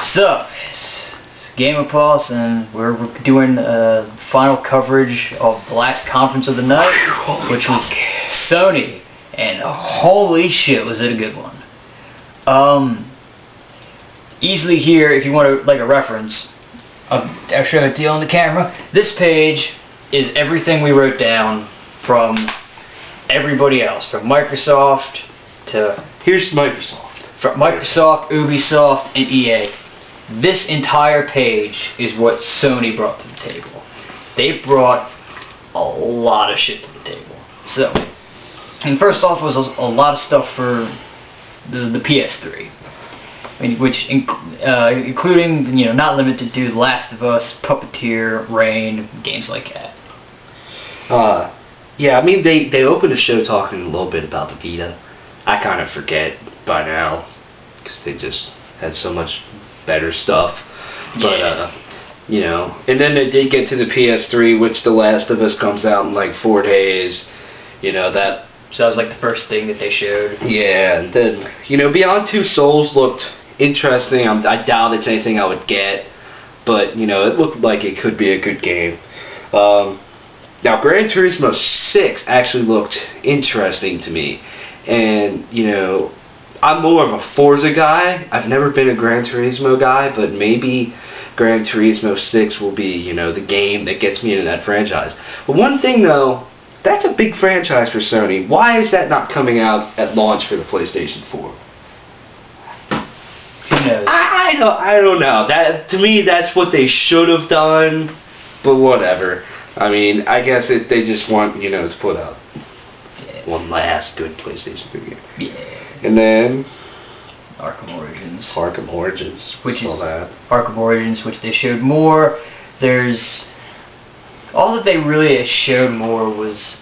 What's up? It's TheGameImpulse, and we're doing final coverage of the last conference of the night, which was Sony, and holy shit, was it a good one. Easily here, if you want to, like, a reference, I'll show it to you on the camera. This page is everything we wrote down from everybody else, from Microsoft to... Here's Microsoft. From Microsoft, Ubisoft, and EA. This entire page is what Sony brought to the table. They brought a lot of shit to the table. So, and first off was a lot of stuff for the PS3. Which including, you know, not limited to The Last of Us, Puppeteer, Rain, games like that. Yeah, I mean, they opened the show talking a little bit about the Vita. I kind of forget by now, because they just had so much better stuff. But, you know, and then they did get to the PS3, which The Last of Us comes out in like 4 days. You know, that... So that was like the first thing that they showed. Yeah, and then, you know, Beyond Two Souls looked interesting. I doubt it's anything I would get, but, you know, it looked like it could be a good game. Now, Gran Turismo 6 actually looked interesting to me. And, you know, I'm more of a Forza guy. I've never been a Gran Turismo guy, but maybe Gran Turismo 6 will be, you know, the game that gets me into that franchise. But one thing, though, that's a big franchise for Sony. Why is that not coming out at launch for the PlayStation 4? Who knows? I don't know. That, to me, that's what they should have done, but whatever. I mean, I guess they just want, you know, to put out one last good PlayStation 3 game. Yeah. And then Arkham Origins. Which is that. Arkham Origins, which they showed more. There's all that they really showed more was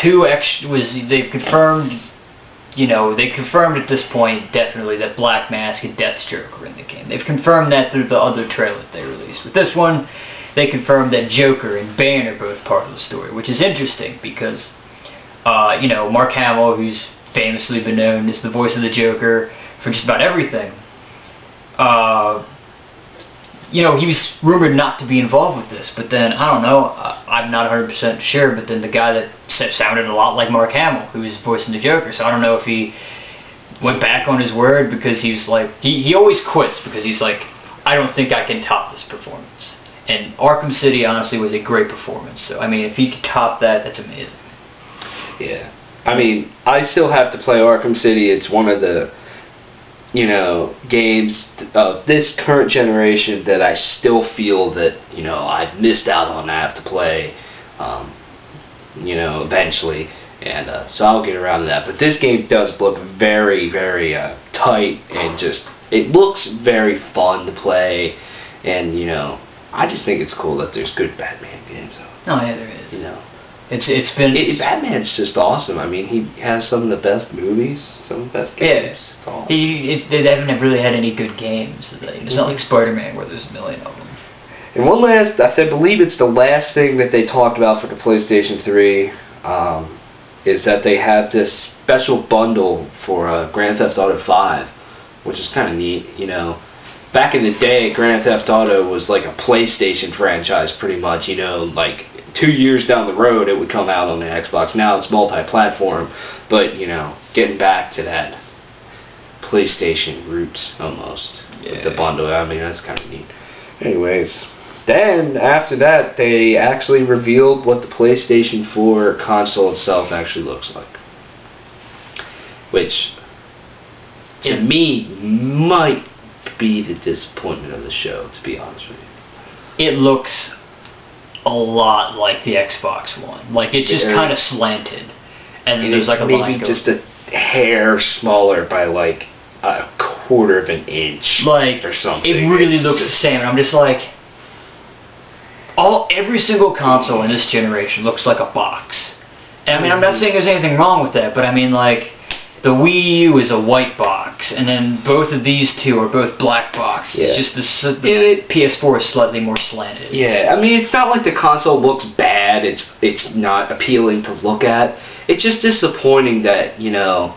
they've confirmed, you know, they confirmed at this point definitely that Black Mask and Deathstroke are in the game. They've confirmed that through the other trailer that they released. With this one, they confirmed that Joker and Bane are both part of the story, which is interesting because you know, Mark Hamill, who's famously been known as the voice of the Joker for just about everything, you know, he was rumored not to be involved with this, but then, I don't know, I'm not 100% sure, but then the guy that sounded a lot like Mark Hamill, who was voicing the Joker, so I don't know if he went back on his word because he was like, he always quits because he's like, I don't think I can top this performance. And Arkham City, honestly, was a great performance, so, I mean, if he could top that, that's amazing. Yeah. I mean, I still have to play Arkham City. It's one of the, you know, games of this current generation that I still feel that, you know, I've missed out on. I have to play, you know, eventually. And so I'll get around to that. But this game does look very, very tight and just, it looks very fun to play. And, you know, I just think it's cool that there's good Batman games. Oh, yeah, there is. You know. It's been... Batman's just awesome. I mean, he has some of the best movies, some of the best games. Yeah. It's awesome. They haven't really had any good games. It's not like Spider-Man where there's a million of them. And one last, I believe it's the last thing that they talked about for the PlayStation 3, is that they have this special bundle for Grand Theft Auto 5, which is kind of neat, you know. Back in the day, Grand Theft Auto was like a PlayStation franchise pretty much, you know, like 2 years down the road it would come out on the Xbox. Now it's multi-platform, but, you know, getting back to that PlayStation roots almost with the bundle. I mean, that's kind of neat. Anyways, then after that they actually revealed what the PlayStation 4 console itself actually looks like, which to me might be the disappointment of the show, to be honest with you. It looks a lot like the Xbox One. Like, it's just kind of slanted. And then there's like a line maybe just a hair smaller by like a quarter of an inch, like, or something. It really looks the same. And I'm just like, every single console in this generation looks like a box. And I mean, I'm not saying there's anything wrong with that, but I mean, like, the Wii U is a white box, and then both of these two are both black boxes. Yeah. Just the PS4 is slightly more slanted. Yeah, I mean, it's not like the console looks bad. It's not appealing to look at. It's just disappointing that, you know,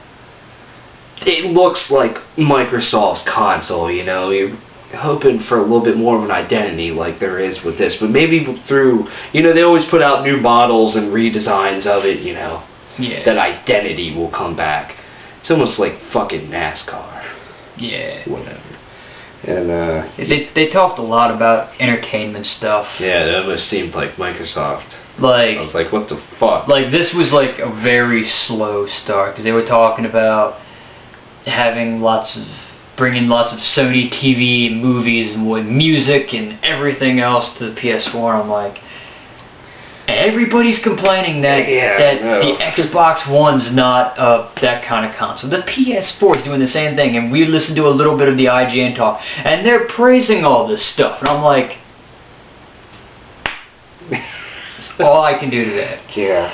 it looks like Microsoft's console, you know. hoping for a little bit more of an identity like there is with this, but maybe through, they always put out new models and redesigns of it, Yeah. that identity will come back. It's almost like fucking NASCAR. Yeah. Whatever. And they talked a lot about entertainment stuff. yeah, it almost seemed like Microsoft. Like, I was like, what the fuck? Like, this was like a very slow start, because they were talking about bringing lots of Sony TV and movies and with music and everything else to the PS4, and I'm like, everybody's complaining that the Xbox One's not that kind of console. The PS4 is doing the same thing, and we listened to a little bit of the IGN talk, and they're praising all this stuff, and I'm like, that's all I can do to that. Yeah.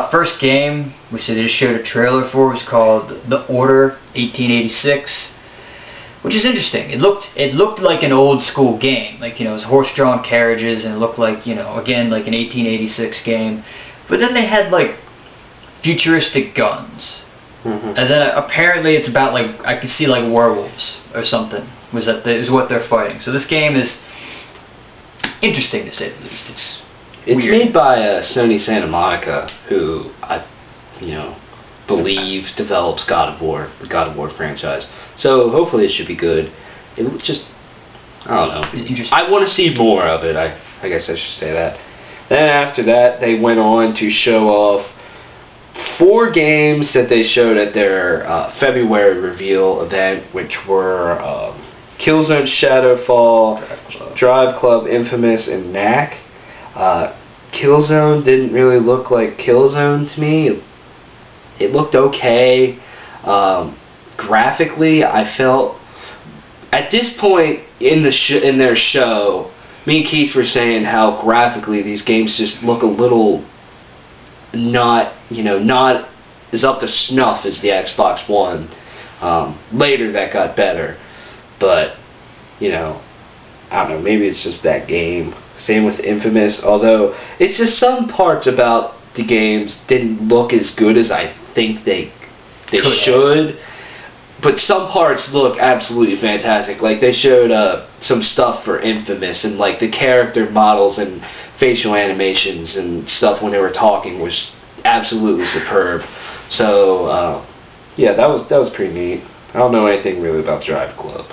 First game, which they just showed a trailer for, was called The Order 1886, which is interesting. It looked like an old school game, like, it was horse-drawn carriages, and it looked like, again, like an 1886 game. But then they had like futuristic guns, and then apparently it's about like, I could see like werewolves or something. Is what they're fighting. So this game is interesting to say the least. It's weird. Made by Sony Santa Monica, who I, believe develops God of War, the God of War franchise. So hopefully it should be good. It was just, I don't know. It's interesting. I want to see more of it. I guess I should say that. Then after that, they went on to show off 4 games that they showed at their February reveal event, which were Killzone Shadowfall, Drive Club Infamous, and Knack. Killzone didn't really look like Killzone to me. It looked okay. Graphically, I felt at this point in their show, me and Keith were saying how graphically these games just look a little not as up to snuff as the Xbox One. Later that got better, but I don't know, maybe it's just that game. Same with Infamous, although it's just some parts about the games didn't look as good as I think they should. But some parts look absolutely fantastic. Like, they showed some stuff for Infamous, and like the character models and facial animations and stuff when they were talking was absolutely superb. So yeah, that was pretty neat. I don't know anything really about Drive Club.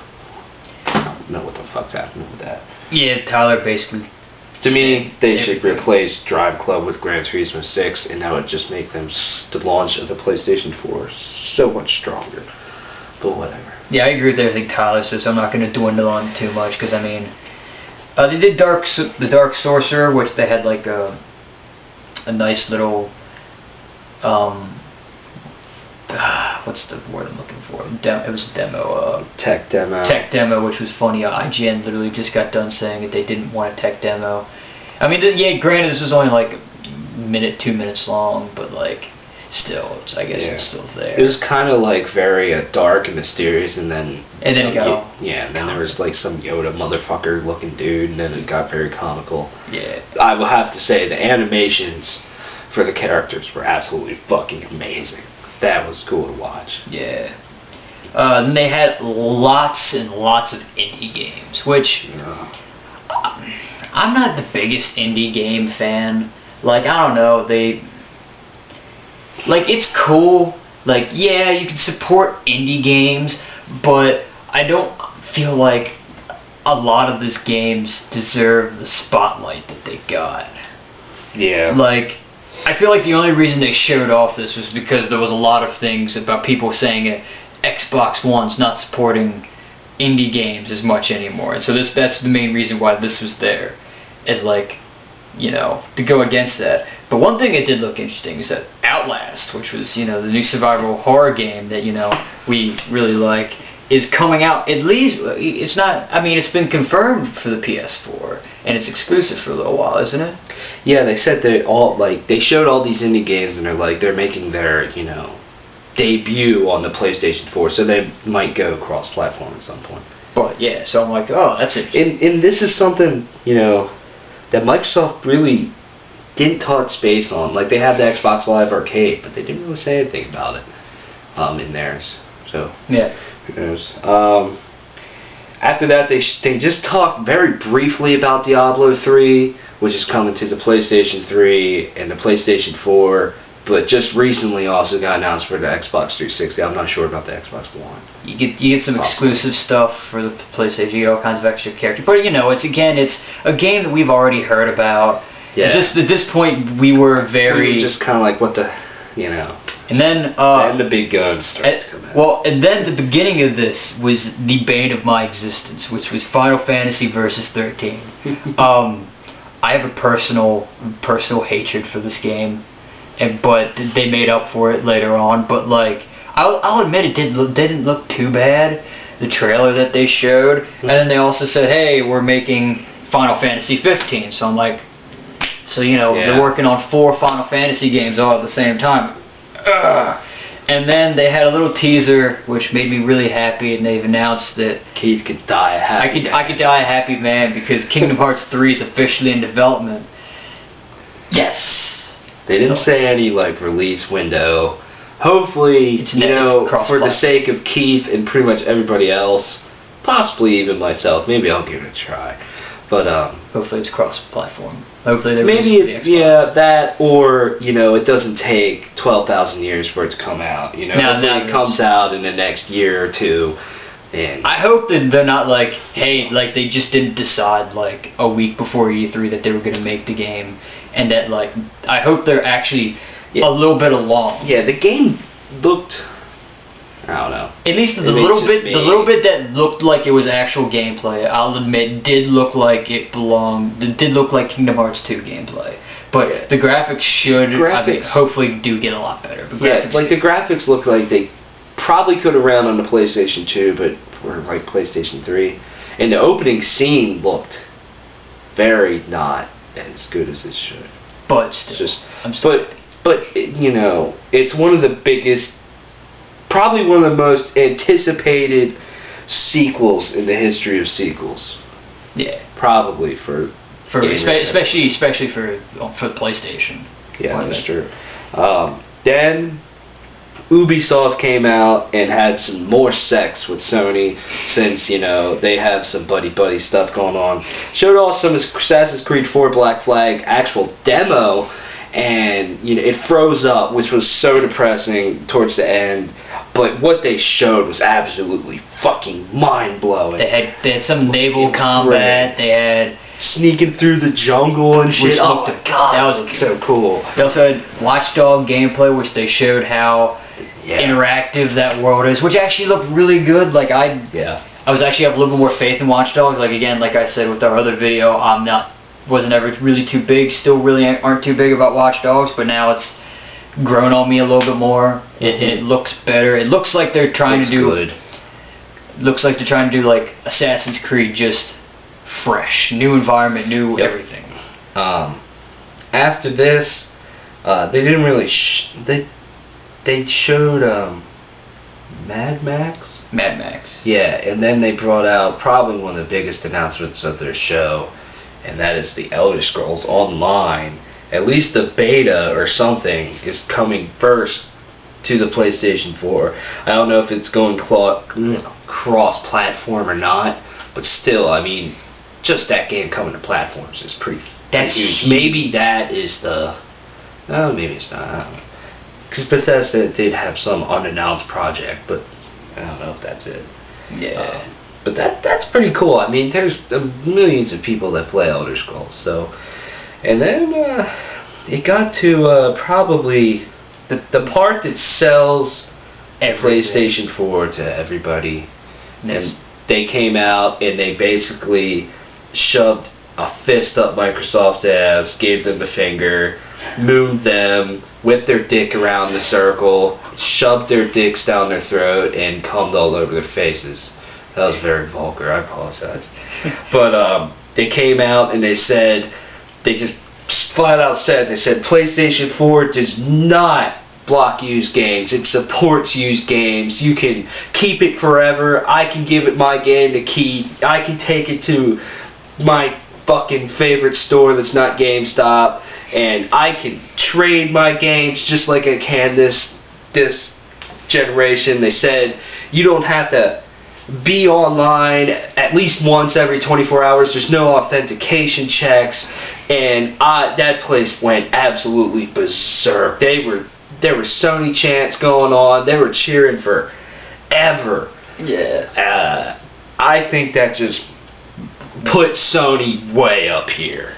I don't know what the fuck's happening with that. Yeah, Tyler basically. To me, they should replace Drive Club with Gran Turismo 6, and that would just make the launch of the PlayStation 4 so much stronger. But whatever. Yeah, I agree with everything Tyler says, so I'm not going to dwindle on too much, because I mean, they did the Dark Sorcerer, which they had like a nice little what's the word I'm looking for? It was a demo. Tech demo. Tech demo, which was funny. IGN literally just got done saying that they didn't want a tech demo. I mean, yeah, granted, this was only like a minute, 2 minutes long, but like, still, I guess it's still there. It was kind of like very dark and mysterious, and then it got all and then there was like some Yoda motherfucker looking dude, and then it got very comical. Yeah. I will have to say the animations for the characters were absolutely fucking amazing. That was cool to watch. Yeah. Then they had lots and lots of indie games, which I'm not the biggest indie game fan. Like, I don't know, it's cool. Like, yeah, you can support indie games, but I don't feel like a lot of these games deserve the spotlight that they got. Yeah. Like, I feel like the only reason they showed off this was because there was a lot of things about people saying Xbox One's not supporting indie games as much anymore. And so that's the main reason why this was there, is like, to go against that. But one thing that did look interesting is that Outlast, which was, the new survival horror game that, we really like, is coming out. At least, it's not, I mean, it's been confirmed for the PS4, and it's exclusive for a little while, isn't it? Yeah, they said they showed all these indie games, and they're making their, debut on the PlayStation 4, so they might go cross-platform at some point. But yeah, so I'm like, oh, that's it. And this is something, that Microsoft really didn't touch base on. Like, they had the Xbox Live Arcade, but they didn't really say anything about it in theirs. So yeah, who knows? After that, they just talked very briefly about Diablo 3, which is coming to the PlayStation 3 and the PlayStation 4, but just recently also got announced for the Xbox 360. I'm not sure about the Xbox One. You get some exclusive stuff for the PlayStation. You get all kinds of extra characters, but it's a game that we've already heard about. Yeah. At this point, we were just kind of like, what the, And then the big guns started to come out. Well, and then the beginning of this was the bane of my existence, which was Final Fantasy Versus 13. I have a personal hatred for this game, but they made up for it later on. But like, I'll admit it didn't look too bad, the trailer that they showed, and then they also said, hey, we're making Final Fantasy 15. So I'm like, they're working on 4 Final Fantasy games all at the same time. And then they had a little teaser, which made me really happy, and they've announced that Keith could die a happy man. I could die a happy man because Kingdom Hearts 3 is officially in development. Yes. They didn't say any release window. Hopefully, for the sake of Keith and pretty much everybody else, possibly even myself, maybe I'll give it a try. But hopefully it's cross-platform. Hopefully they maybe it's that, or it doesn't take 12,000 years for it to come out. It comes out in the next year or two. And I hope that they're not they just didn't decide a week before E3 that they were going to make the game, and that I hope they're actually a little bit along. Yeah, the game looked, I don't know. At least the little bit that looked like it was actual gameplay, I'll admit, did look like it belonged. It did look like Kingdom Hearts 2 gameplay. But the graphics hopefully do get a lot better. But the graphics look like they probably could have ran on the PlayStation 2, but for PlayStation 3. And the opening scene looked very not as good as it should. But still, but it's one of the biggest, probably one of the most anticipated sequels in the history of sequels. Yeah. Probably especially for the PlayStation. Yeah, that's true. Then Ubisoft came out and had some more sex with Sony, since they have some buddy stuff going on. Showed off some Assassin's Creed 4 Black Flag actual demo, and it froze up, which was so depressing towards the end. But what they showed was absolutely fucking mind blowing. They had some naval combat. They had sneaking through the jungle and shit. Oh my god, that was so cool. They also had Watchdog gameplay, which they showed how interactive that world is, which actually looked really good. I was actually have a little bit more faith in Watch Dogs. Again, like I said with our other video, wasn't ever really too big. Still really aren't too big about Watch Dogs, but now it's grown on me a little bit more. It looks better. It looks like they're trying to do good. Looks like they're trying to do Assassin's Creed, just fresh, new environment, new everything. After this, they didn't really they showed Mad Max. Yeah, and then they brought out probably one of the biggest announcements of their show, and that is the Elder Scrolls Online. At least the beta or something is coming first to the PlayStation 4. I don't know if it's going cross-platform or not, but still, just that game coming to platforms is pretty huge. Maybe that is the... No, maybe it's not. I don't know. Because Bethesda did have some unannounced project, but I don't know if that's it. Yeah. But that's pretty cool. There's millions of people that play Elder Scrolls, so... And then it got to probably the part that sells PlayStation 4 to everybody. And they came out and they basically shoved a fist up Microsoft's ass, gave them the finger, moved them, whipped their dick around the circle, shoved their dicks down their throat, and cummed all over their faces. That was very vulgar, I apologize. But they came out and they just flat out said, PlayStation 4 does not block used games. It supports used games. You can keep it forever. I can give it my game to keep. I can take it to my fucking favorite store that's not GameStop, and I can trade my games just like I can this generation. They said you don't have to be online at least once every 24 hours. There's no authentication checks, and that place went absolutely berserk. There were Sony chants going on. They were cheering for ever. Yeah. I think that just put Sony way up here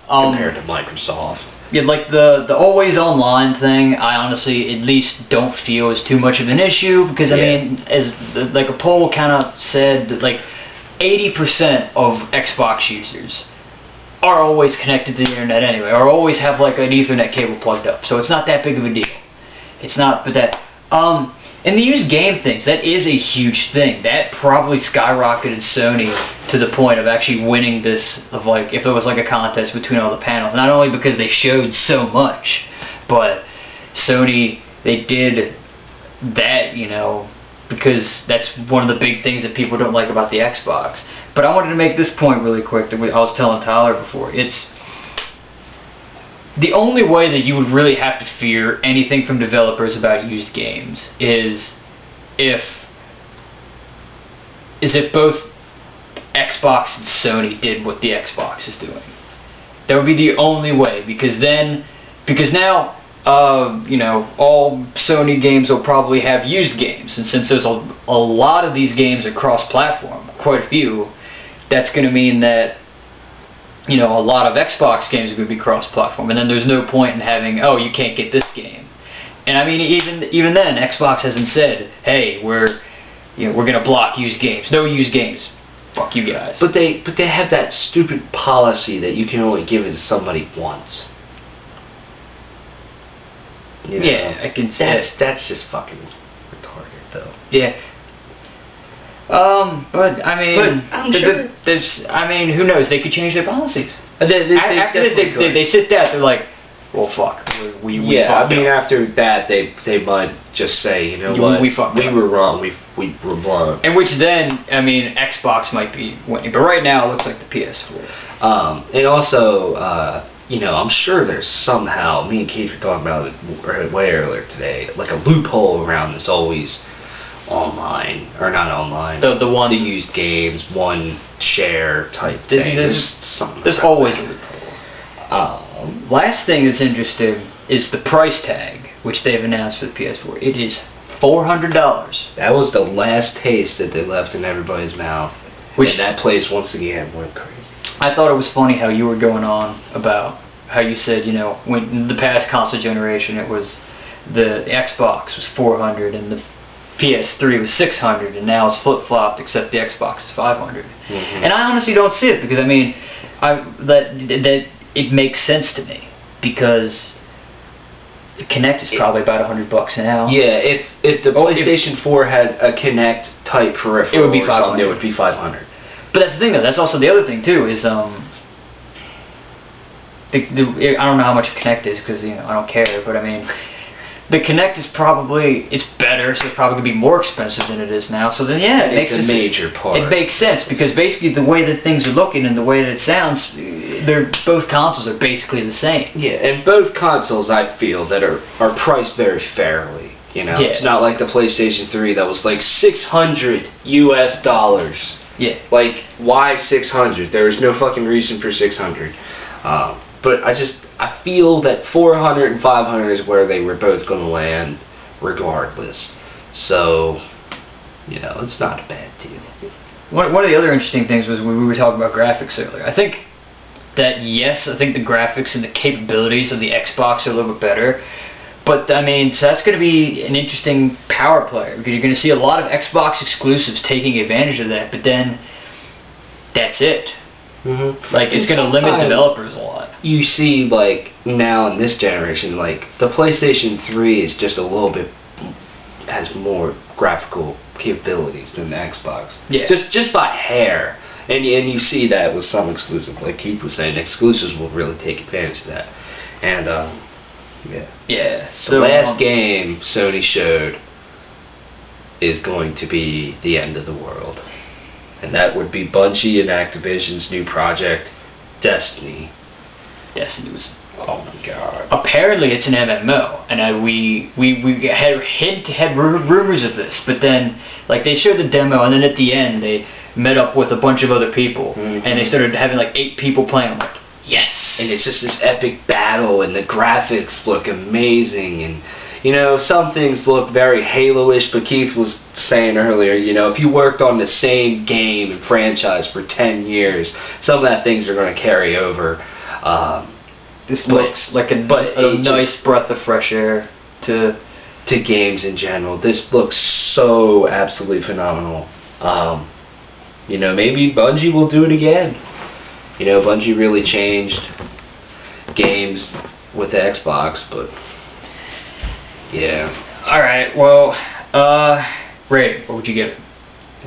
compared to Microsoft. Yeah, like the always online thing, I honestly at least don't feel is too much of an issue, because I mean, like a poll kind of said that like 80% of Xbox users are always connected to the internet anyway, or always have like an Ethernet cable plugged up, so it's not that big of a deal. It's not, but that and the used game things, that is a huge thing. That probably skyrocketed Sony to the point of actually winning this, of like, if it was like a contest between all the panels. Not only because they showed so much, but Sony, they did that, you know, because that's one of the big things that people don't like about the Xbox. But I wanted to make this point really quick that I was telling Tyler before. It's the only way that you would really have to fear anything from developers about used games is if both Xbox and Sony did what the Xbox is doing. That would be the only way, because now you know, all Sony games will probably have used games, and since there's a lot of these games are cross-platform, quite a few, that's going to mean that, you know, a lot of Xbox games are going to be cross-platform, and then there's no point in having, oh, you can't get this game. And I mean, even then, Xbox hasn't said, hey, we're going to block used games. No used games. Fuck you guys. But they have that stupid policy that you can only give it to somebody once. You know? Yeah, I can say that's just fucking retarded, though. Yeah. But I mean, I'm sure. I mean, who knows? They could change their policies. After this, they sit down. They're like, well, fuck. We I mean, after that, they might just say, you know what? We were wrong. We were wrong. And which then, I mean, Xbox might be winning, but right now it looks like the PS4. And also, you know, I'm sure there's somehow, me and Keith were talking about it way earlier today, like a loophole around this always online, or not online, the used games, one share type thing. There's always a loophole. Last thing that's interesting is the price tag, which they've announced for the PS4. It is $400. That was the last taste that they left in everybody's mouth. And that place, once again, went crazy. I thought it was funny how you were going on about how you said, you know, when in the past console generation, it was the Xbox was $400 and the PS3 was $600, and now it's flip-flopped, except the Xbox is $500. Mm-hmm. And I honestly don't see it, because I mean, that it makes sense to me, because the Kinect is probably about $100 now. Yeah, if the PlayStation 4 had a Kinect type peripheral, it would be $500. It would be $500. But that's the thing, though. That's also the other thing too. Is I don't know how much Kinect is, because, you know, I don't care. But I mean, the Kinect is it's better, so it's probably gonna be more expensive than it is now. So then, yeah, it makes a major part. It makes sense, because basically the way that things are looking and the way that it sounds, both consoles are basically the same. Yeah, and both consoles, I feel, that are priced very fairly. You know, It's not like the PlayStation 3 that was like $600 US. Yeah. Like, why 600? There was no fucking reason for 600. But I feel that 400 and 500 is where they were both going to land regardless. So, you know, it's not a bad deal. One of the other interesting things was we were talking about graphics earlier. I think that, yes, I think the graphics and the capabilities of the Xbox are a little bit better. But, I mean, so that's going to be an interesting power player, because you're going to see a lot of Xbox exclusives taking advantage of that, but then that's it. Mm-hmm. Like, it's going to limit developers a lot. You see, like, now in this generation, like, the PlayStation 3 is just a little bit, has more graphical capabilities than the Xbox. Yeah. Just by hair. And you see that with some exclusives. Like Keith was saying, exclusives will really take advantage of that. And, yeah. So the last game Sony showed is going to be the end of the world. And that would be Bungie and Activision's new project, Destiny. Destiny was Oh my god. Apparently it's an MMO, and we had rumors of this, but then like they showed the demo, and then at the end they met up with a bunch of other people, and they started having like 8 people playing. I'm like, yes! And it's just this epic battle, and the graphics look amazing, and you know, some things look very Halo-ish, but Keith was saying earlier, you know, if you worked on the same game and franchise for 10 years, some of that things are going to carry over. This looks like a nice breath of fresh air to games in general. This looks so absolutely phenomenal. You know, maybe Bungie will do it again. You know, Bungie really changed games with the Xbox, but yeah. Alright, well, Ray, what would you give it?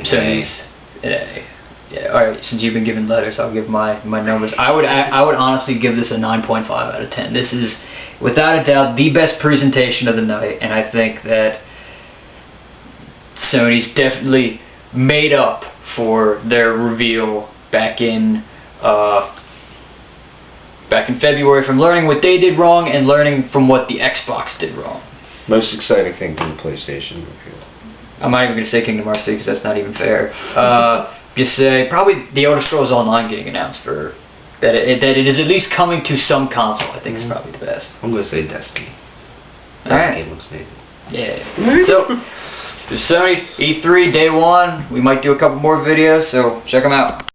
Sony's an A. Yeah, alright, since you've been giving letters, I'll give my numbers. I would honestly give this a 9.5 out of 10. This is, without a doubt, the best presentation of the night, and I think that Sony's definitely made up for their reveal back in February from learning what they did wrong and learning from what the Xbox did wrong. Most exciting thing from the PlayStation reveal. I'm not even going to say Kingdom Hearts 3 because that's not even fair. Just say probably the Elder Scrolls Online getting announced for that it is at least coming to some console. I think is probably the best. I'm going to say Destiny. That game looks amazing. Yeah. So Sony E3 day 1. We might do a couple more videos, so check them out.